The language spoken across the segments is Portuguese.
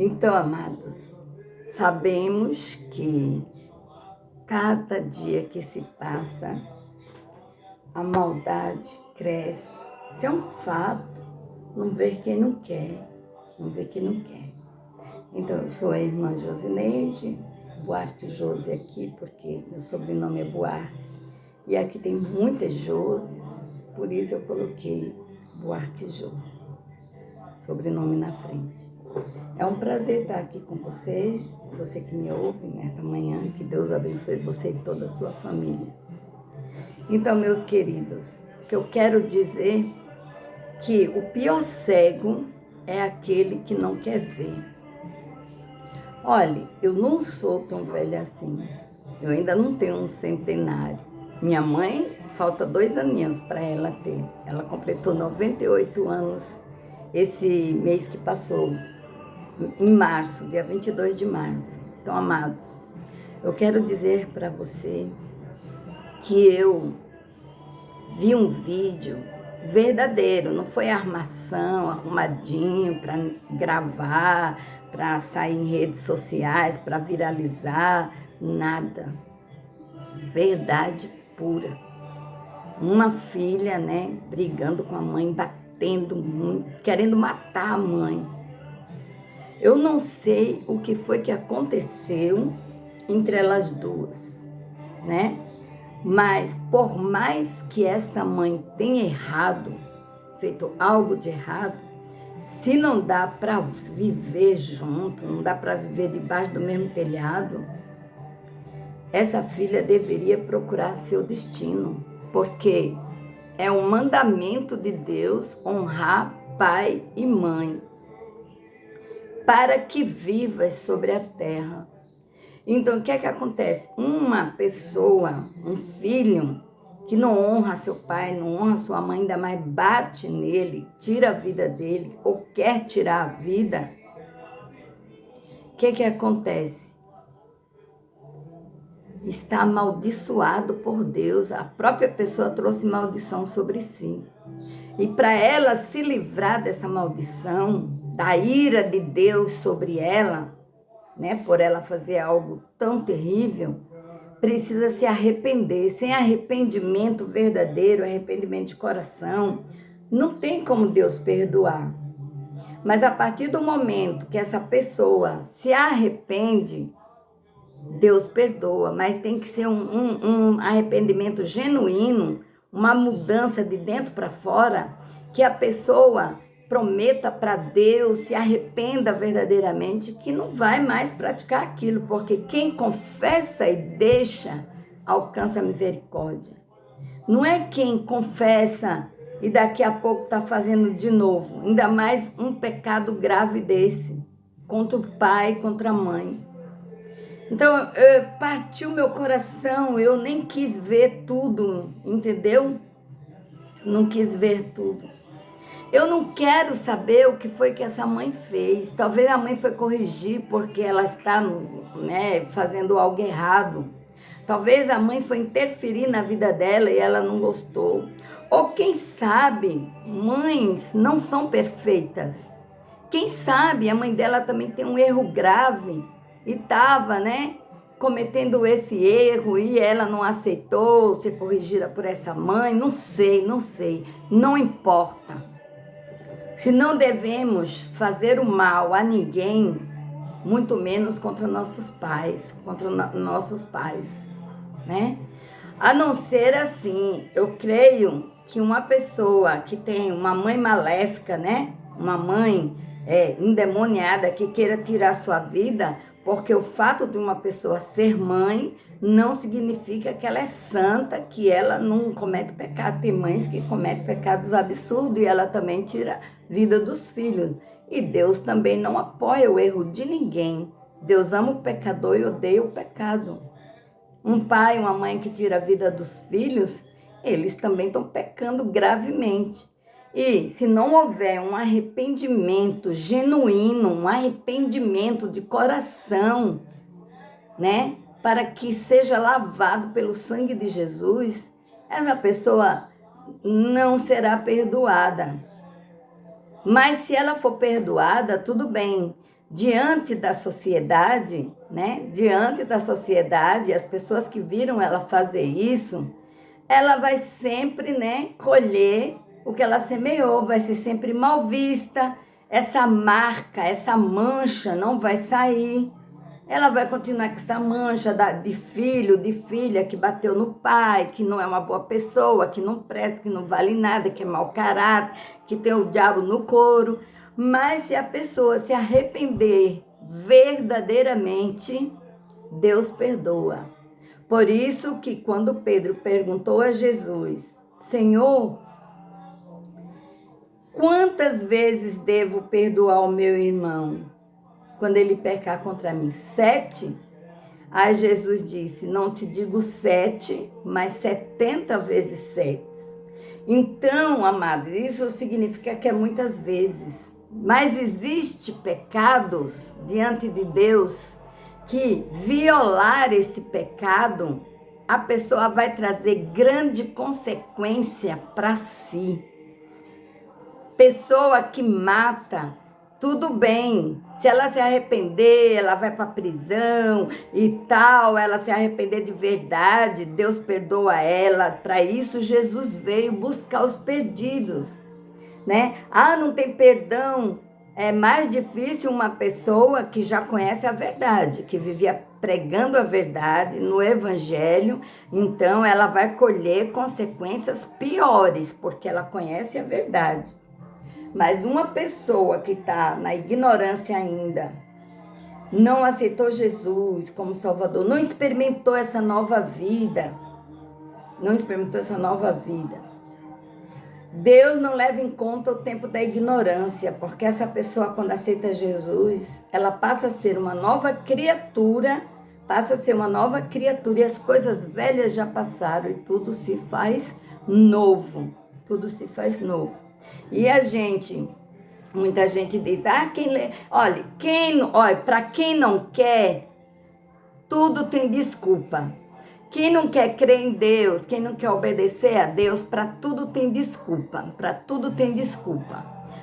Então, amados, sabemos que cada dia que se passa, a maldade cresce. Isso é um fato. Não vê quem não quer. Não vê quem não quer. Então, eu sou a irmã Josineide, Buarque Josi aqui, porque meu sobrenome é Buarque. E aqui tem muitas Joses, por isso eu coloquei Buarque Josi, sobrenome na frente. É um prazer estar aqui com vocês, você que me ouve nesta manhã, que Deus abençoe você e toda a sua família. Então, meus queridos, o que eu quero dizer que o pior cego é aquele que não quer ver. Olha, eu não sou tão velha assim, eu ainda não tenho um centenário. Minha mãe, falta 2 aninhos para ela ter. Ela completou 98 anos esse mês que passou, em março, dia 22 de março. Então, amados, eu quero dizer para você que eu vi um vídeo verdadeiro, não foi armação, arrumadinho para gravar, para sair em redes sociais, para viralizar, nada. Verdade pura. Uma filha, né, brigando com a mãe, batendo muito, querendo matar a mãe. Eu não sei o que foi que aconteceu entre elas duas, né? Mas por mais que essa mãe tenha errado, feito algo de errado, se não dá para viver junto, não dá para viver debaixo do mesmo telhado, essa filha deveria procurar seu destino, porque é um mandamento de Deus honrar pai e mãe, para que vivas sobre a terra. Então, o que é que acontece? Uma pessoa, um filho, que não honra seu pai, não honra sua mãe, ainda mais bate nele, tira a vida dele, ou quer tirar a vida, o que é que acontece? Está amaldiçoado por Deus, a própria pessoa trouxe maldição sobre si. E para ela se livrar dessa maldição, da ira de Deus sobre ela, né, por ela fazer algo tão terrível, precisa se arrepender. Sem arrependimento verdadeiro, arrependimento de coração, não tem como Deus perdoar. Mas a partir do momento que essa pessoa se arrepende, Deus perdoa, mas tem que ser um arrependimento genuíno, uma mudança de dentro para fora, que a pessoa prometa para Deus, se arrependa verdadeiramente, que não vai mais praticar aquilo, porque quem confessa e deixa, alcança a misericórdia. Não é quem confessa e daqui a pouco está fazendo de novo, ainda mais um pecado grave desse, contra o pai, contra a mãe. Então, partiu meu coração, eu nem quis ver tudo, entendeu? Não quis ver tudo. Eu não quero saber o que foi que essa mãe fez. Talvez a mãe foi corrigir porque ela está, né, fazendo algo errado. Talvez a mãe foi interferir na vida dela e ela não gostou. Ou quem sabe, mães não são perfeitas. Quem sabe a mãe dela também tem um erro grave e estava, né, cometendo esse erro e ela não aceitou ser corrigida por essa mãe. Não sei, não importa. Se não devemos fazer o mal a ninguém, muito menos contra nossos pais, né? A não ser assim, eu creio que uma pessoa que tem uma mãe maléfica, né? Uma mãe endemoniada que queira tirar sua vida, porque o fato de uma pessoa ser mãe não significa que ela é santa, que ela não comete pecado. Tem mães que cometem pecados absurdos e ela também tira a vida dos filhos. E Deus também não apoia o erro de ninguém. Deus ama o pecador e odeia o pecado. Um pai, uma mãe que tira a vida dos filhos, eles também estão pecando gravemente. E se não houver um arrependimento genuíno, um arrependimento de coração, né, para que seja lavado pelo sangue de Jesus, essa pessoa não será perdoada. Mas se ela for perdoada, tudo bem. diante da sociedade, né? Diante da sociedade, as pessoas que viram ela fazer isso, ela vai sempre, né, colher o que ela semeou, vai ser sempre mal vista, essa marca, essa mancha não vai sair. Ela vai continuar com essa mancha de filho, de filha que bateu no pai, que não é uma boa pessoa, que não presta, que não vale nada, que é mau caráter, que tem o diabo no couro. Mas se a pessoa se arrepender verdadeiramente, Deus perdoa. Por isso que quando Pedro perguntou a Jesus, Senhor, quantas vezes devo perdoar o meu irmão quando ele pecar contra mim? 7? Aí Jesus disse, não te digo 7, mas 70 vezes 7. Então, amados, isso significa que é muitas vezes. Mas existe pecados diante de Deus que violar esse pecado, a pessoa vai trazer grande consequência para si. Pessoa que mata, tudo bem. Se ela se arrepender, ela vai para a prisão e tal, ela se arrepender de verdade, Deus perdoa ela. Para isso, Jesus veio buscar os perdidos, né? Ah, não tem perdão. É mais difícil uma pessoa que já conhece a verdade, que vivia pregando a verdade no evangelho, então ela vai colher consequências piores, porque ela conhece a verdade. Mas uma pessoa que está na ignorância ainda, não aceitou Jesus como Salvador, não experimentou essa nova vida, Deus não leva em conta o tempo da ignorância, porque essa pessoa, quando aceita Jesus, ela passa a ser uma nova criatura, e as coisas velhas já passaram e tudo se faz novo, E muita gente diz, para quem não quer, tudo tem desculpa. Quem não quer crer em Deus, quem não quer obedecer a Deus, para tudo tem desculpa.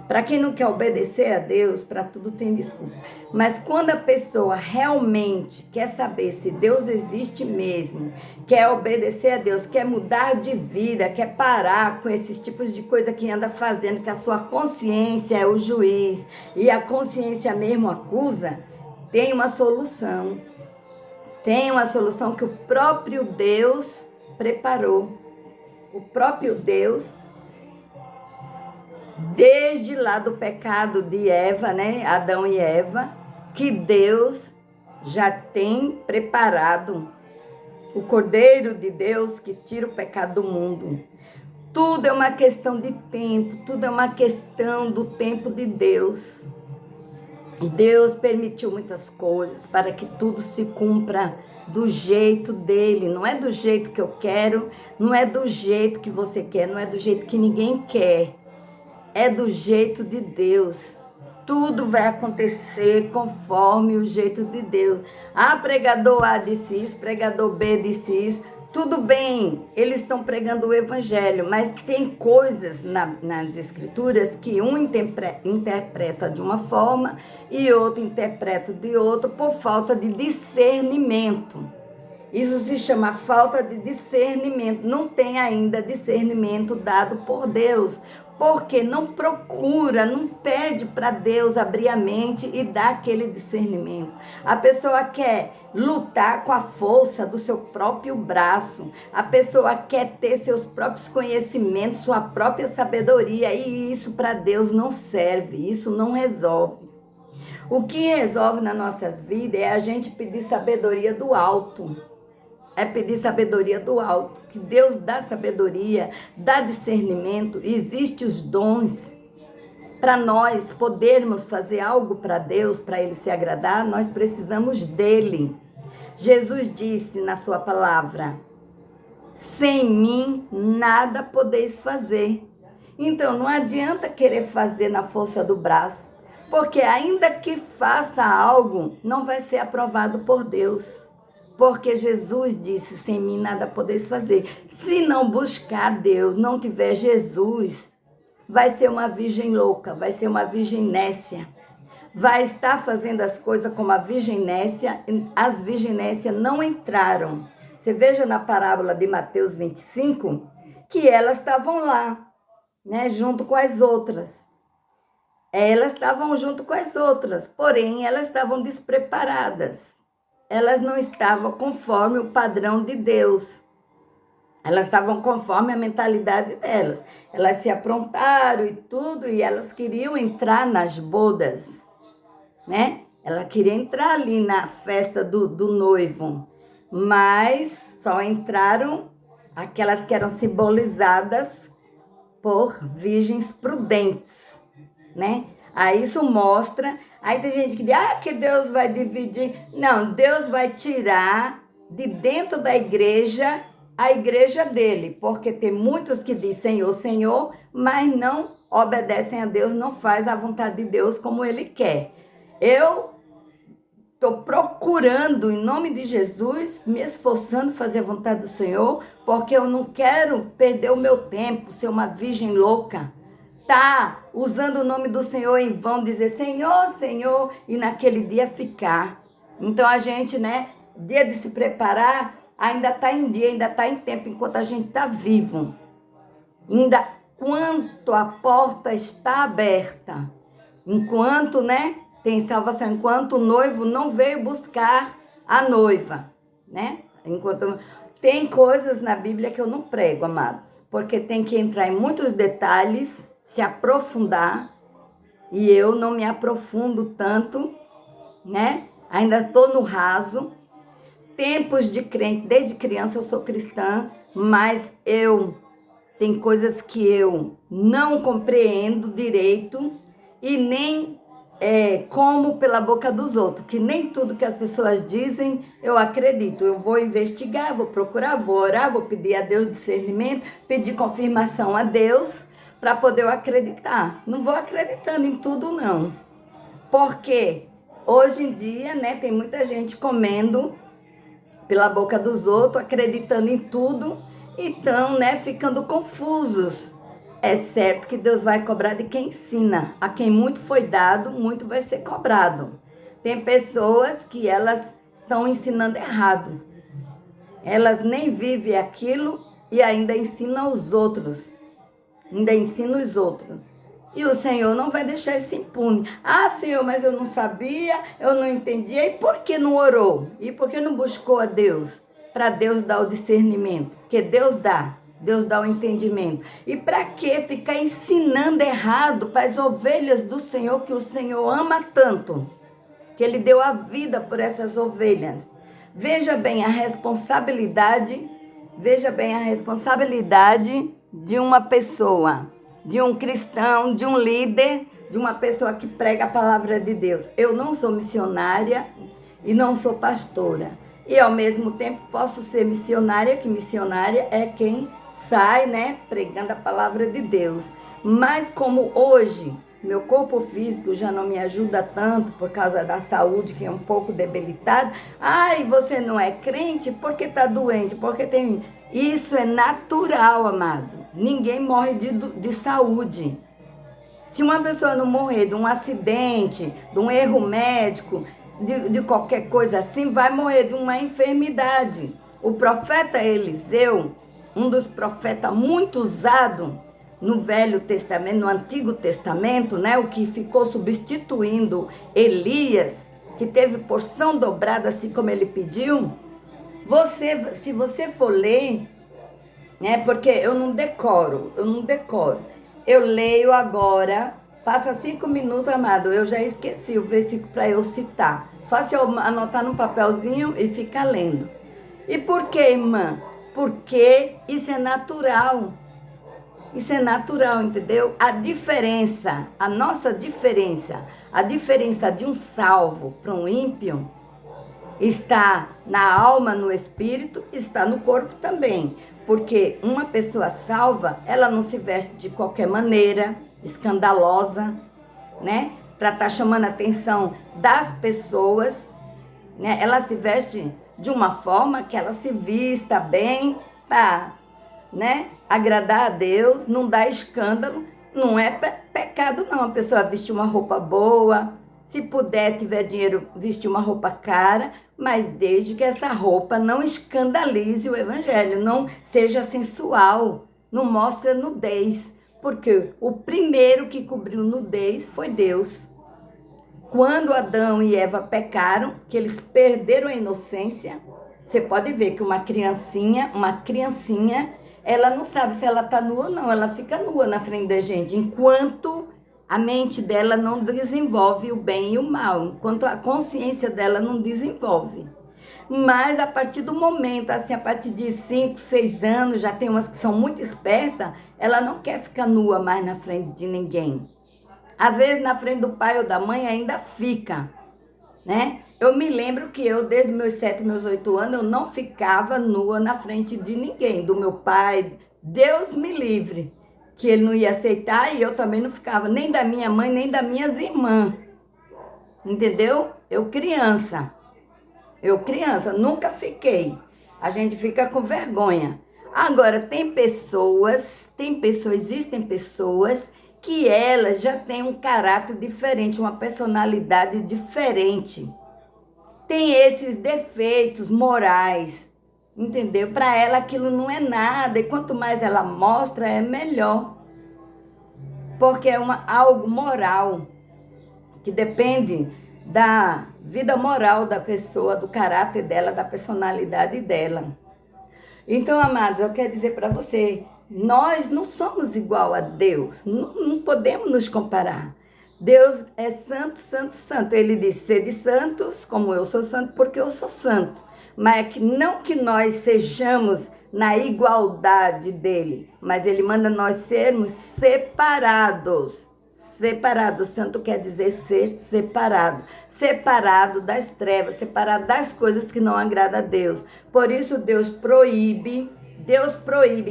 Para quem não quer obedecer a Deus, para tudo tem desculpa. Mas quando a pessoa realmente quer saber se Deus existe mesmo, quer obedecer a Deus, quer mudar de vida, quer parar com esses tipos de coisa que anda fazendo, que a sua consciência é o juiz e a consciência mesmo acusa, tem uma solução. Tem uma solução que o próprio Deus preparou. O próprio Deus, desde lá do pecado de Eva, né? Adão e Eva, que Deus já tem preparado o Cordeiro de Deus que tira o pecado do mundo. Tudo é uma questão de tempo, tudo é uma questão do tempo de Deus. E Deus permitiu muitas coisas para que tudo se cumpra do jeito dele. Não é do jeito que eu quero, não é do jeito que você quer, não é do jeito que ninguém quer. É do jeito de Deus. Tudo vai acontecer conforme o jeito de Deus. Ah, pregador A disse isso, pregador B disse isso. Tudo bem, eles estão pregando o evangelho, mas tem coisas nas escrituras que um interpreta de uma forma e outro interpreta de outra por falta de discernimento. Isso se chama falta de discernimento. Não tem ainda discernimento dado por Deus, porque não procura, não pede para Deus abrir a mente e dar aquele discernimento. A pessoa quer lutar com a força do seu próprio braço. A pessoa quer ter seus próprios conhecimentos, sua própria sabedoria, e isso para Deus não serve, isso não resolve. O que resolve nas nossas vidas é a gente pedir sabedoria do alto. É pedir sabedoria do alto, que Deus dá sabedoria, dá discernimento, existem os dons. Para nós podermos fazer algo para Deus, para Ele se agradar, nós precisamos dEle. Jesus disse na sua palavra, sem mim nada podeis fazer. Então não adianta querer fazer na força do braço, porque ainda que faça algo, não vai ser aprovado por Deus. Porque Jesus disse, sem mim nada podeis fazer. Se não buscar Deus, não tiver Jesus, vai ser uma virgem louca, vai ser uma virgem nécia. vai estar fazendo as coisas como a virginésia. As virginésias não entraram. Você veja na parábola de Mateus 25 que elas estavam lá, né, junto com as outras. Elas estavam junto com as outras, porém elas estavam despreparadas. Elas não estavam conforme o padrão de Deus. Elas estavam conforme a mentalidade delas. Elas se aprontaram e tudo, e elas queriam entrar nas bodas, né? Ela queria entrar ali na festa do noivo, mas só entraram aquelas que eram simbolizadas por virgens prudentes, né? Aí isso mostra, aí tem gente que diz, que Deus vai dividir. Não, Deus vai tirar de dentro da igreja a igreja dele, porque tem muitos que dizem Senhor, Senhor, mas não obedecem a Deus, não faz a vontade de Deus como ele quer. Eu estou procurando, em nome de Jesus, me esforçando fazer a vontade do Senhor, porque eu não quero perder o meu tempo, ser uma virgem louca. Tá usando o nome do Senhor em vão, dizer Senhor, Senhor, e naquele dia ficar. Então a gente, né, dia de se preparar, ainda está em dia, ainda está em tempo, enquanto a gente está vivo. Ainda enquanto a porta está aberta, enquanto, né, tem salvação, enquanto o noivo não veio buscar a noiva, né? Enquanto tem coisas na Bíblia que eu não prego, amados, porque tem que entrar em muitos detalhes, se aprofundar, e eu não me aprofundo tanto, né? Ainda estou no raso. Tempos de crente, desde criança eu sou cristã, mas tem coisas que eu não compreendo direito e nem como pela boca dos outros, que nem tudo que as pessoas dizem eu acredito. Eu vou investigar, vou procurar, vou orar, vou pedir a Deus discernimento, pedir confirmação a Deus para poder eu acreditar. Não vou acreditando em tudo, não. Porque hoje em dia, né, tem muita gente comendo pela boca dos outros, acreditando em tudo, então, né, ficando confusos. É certo que Deus vai cobrar de quem ensina. A quem muito foi dado, muito vai ser cobrado. Tem pessoas que elas estão ensinando errado. Elas nem vivem aquilo e ainda ensinam os outros. Ainda ensina os outros. E o Senhor não vai deixar isso impune. Senhor, mas eu não sabia, eu não entendia. E por que não orou? E por que não buscou a Deus? Para Deus dar o discernimento. Porque Deus dá o entendimento. E para que ficar ensinando errado para as ovelhas do Senhor, que o Senhor ama tanto? Que Ele deu a vida por essas ovelhas. Veja bem a responsabilidade de uma pessoa, de um cristão, de um líder, de uma pessoa que prega a palavra de Deus. Eu não sou missionária e não sou pastora. E ao mesmo tempo posso ser missionária, que missionária é quem sai, né, pregando a palavra de Deus. Mas como hoje meu corpo físico já não me ajuda tanto por causa da saúde, que é um pouco debilitada. Você não é crente porque está doente, porque tem... Isso é natural, amado. Ninguém morre de saúde. Se uma pessoa não morrer de um acidente, de um erro médico, de qualquer coisa assim, vai morrer de uma enfermidade. O profeta Eliseu, um dos profetas muito usados no Velho Testamento, no Antigo Testamento, né, o que ficou substituindo Elias, que teve porção dobrada, assim como ele pediu. Se você for ler, né, porque eu não decoro. Eu leio agora, passa 5 minutos, amado, eu já esqueci o versículo para eu citar. Só se eu anotar num papelzinho e ficar lendo. E por que, irmã? Porque isso é natural. Isso é natural, entendeu? A nossa diferença, a diferença de um salvo para um ímpio está na alma, no espírito, está no corpo também. Porque uma pessoa salva, ela não se veste de qualquer maneira, escandalosa, né? Para estar chamando a atenção das pessoas, né? Ela se veste de uma forma que ela se vista bem para, né, agradar a Deus, não dá escândalo. Não é pecado não, a pessoa vestir uma roupa boa, Se puder, tiver dinheiro, vestir uma roupa cara, mas desde que essa roupa não escandalize o evangelho, não seja sensual, não mostre nudez. Porque o primeiro que cobriu nudez foi Deus. Quando Adão e Eva pecaram, que eles perderam a inocência, você pode ver que uma criancinha, ela não sabe se ela está nua ou não, ela fica nua na frente da gente, enquanto a mente dela não desenvolve o bem e o mal, enquanto a consciência dela não desenvolve. Mas a partir do momento, assim, a partir de 5, 6 anos, já tem umas que são muito espertas, ela não quer ficar nua mais na frente de ninguém. Às vezes na frente do pai ou da mãe ainda fica, né? Eu me lembro que eu, desde meus 7, meus 8 anos, eu não ficava nua na frente de ninguém, do meu pai. Deus me livre, que ele não ia aceitar, e eu também não ficava, nem da minha mãe, nem das minhas irmãs. Entendeu? Eu criança, nunca fiquei. A gente fica com vergonha. Agora, existem pessoas que elas já têm um caráter diferente, uma personalidade diferente. Tem esses defeitos morais, entendeu? Para ela aquilo não é nada, e quanto mais ela mostra, é melhor. Porque é algo moral, que depende da vida moral da pessoa, do caráter dela, da personalidade dela. Então, amados, eu quero dizer para você, nós não somos igual a Deus, não podemos nos comparar. Deus é santo, santo, santo. Ele disse, sede santos, como eu sou santo, porque eu sou santo. Mas não que nós sejamos na igualdade dele, mas ele manda nós sermos separados. Separado, santo quer dizer ser separado. Separado das trevas, separado das coisas que não agradam a Deus. Por isso Deus proíbe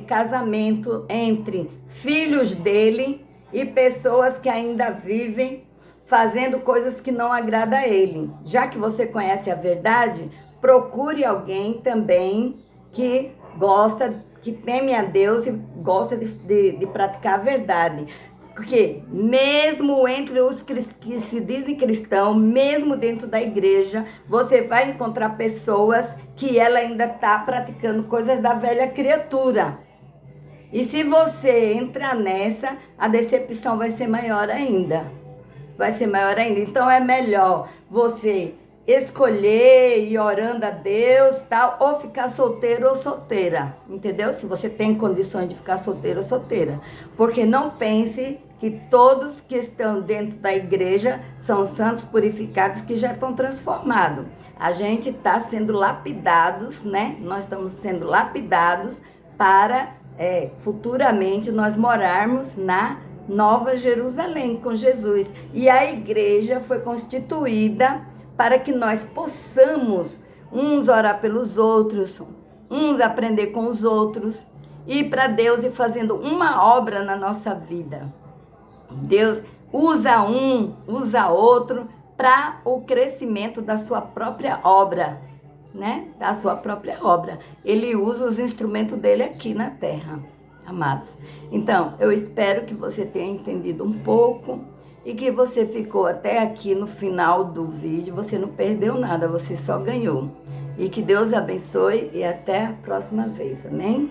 casamento entre filhos dele e pessoas que ainda vivem fazendo coisas que não agradam a ele. Já que você conhece a verdade, procure alguém também que gosta, que teme a Deus e gosta de praticar a verdade. Porque mesmo entre os que se dizem cristãos, mesmo dentro da igreja, você vai encontrar pessoas que ela ainda está praticando coisas da velha criatura. E se você entrar nessa, a decepção vai ser maior ainda. Vai ser maior ainda. Então é melhor você escolher e ir orando a Deus, tal, ou ficar solteiro ou solteira, entendeu? Se você tem condições de ficar solteiro ou solteira. Porque não pense que todos que estão dentro da igreja são santos purificados que já estão transformados. A gente está sendo lapidados, né? Nós estamos sendo lapidados para futuramente nós morarmos na Nova Jerusalém com Jesus. E a igreja foi constituída para que nós possamos uns orar pelos outros, uns aprender com os outros, ir para Deus e fazendo uma obra na nossa vida. Deus usa usa outro para o crescimento da sua própria obra, né? Da sua própria obra. Ele usa os instrumentos dele aqui na terra, amados. Então, eu espero que você tenha entendido um pouco e que você ficou até aqui no final do vídeo. Você não perdeu nada, você só ganhou. E que Deus abençoe e até a próxima vez, amém?